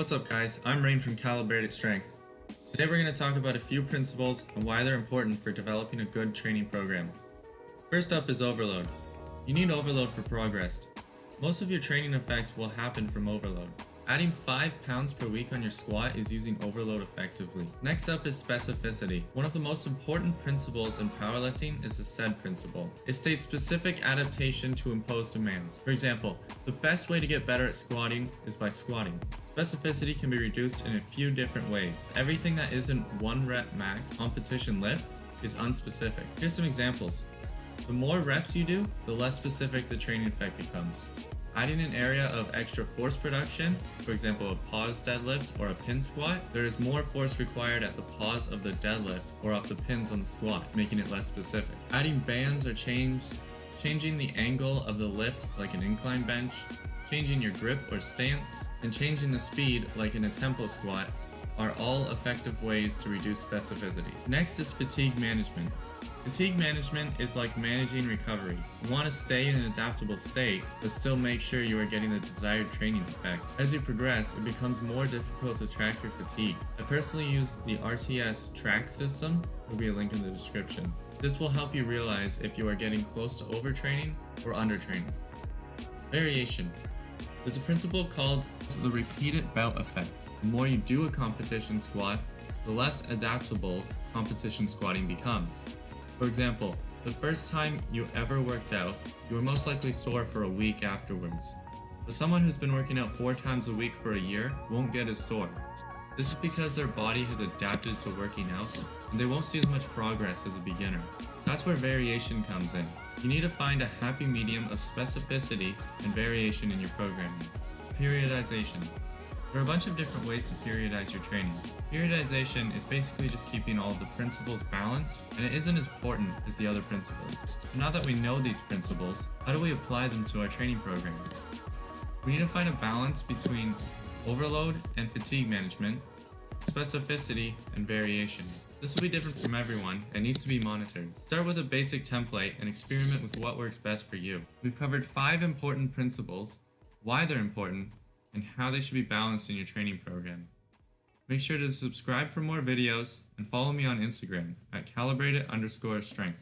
What's up guys, I'm Rain from Calibrated Strength. Today we're going to talk about a few principles and why they're important for developing a good training program. First up is overload. You need overload for progress. Most of your training effects will happen from overload. Adding 5 pounds per week on your squat is using overload effectively. Next up is specificity. One of the most important principles in powerlifting is the SAID principle. It states specific adaptation to imposed demands. For example, the best way to get better at squatting is by squatting. Specificity can be reduced in a few different ways. Everything that isn't 1 rep max competition lift is unspecific. Here's some examples. The more reps you do, the less specific the training effect becomes. Adding an area of extra force production, for example a pause deadlift or a pin squat, there is more force required at the pause of the deadlift or off the pins on the squat, making it less specific. Adding bands or changing the angle of the lift like an incline bench, changing your grip or stance, and changing the speed like in a tempo squat are all effective ways to reduce specificity. Next is fatigue management. Fatigue management is like managing recovery. You want to stay in an adaptable state, but still make sure you are getting the desired training effect. As you progress, it becomes more difficult to track your fatigue. I personally use the RTS trac system, there will be a link in the description. This will help you realize if you are getting close to overtraining or undertraining. Variation. There's a principle called the repeated bout effect. The more you do a competition squat, the less adaptable competition squatting becomes. For example, the first time you ever worked out, you were most likely sore for a week afterwards. But someone who's been working out 4 times a week for a year won't get as sore. This is because their body has adapted to working out, and they won't see as much progress as a beginner. That's where variation comes in. You need to find a happy medium of specificity and variation in your programming. Periodization. There are a bunch of different ways to periodize your training. Periodization is basically just keeping all of the principles balanced, and it isn't as important as the other principles. So now that we know these principles, how do we apply them to our training program? We need to find a balance between overload and fatigue management, specificity, and variation. This will be different from everyone and needs to be monitored. Start with a basic template and experiment with what works best for you. We've covered 5 important principles, why they're important, and how they should be balanced in your training program. Make sure to subscribe for more videos and follow me on Instagram at calibrated_strength.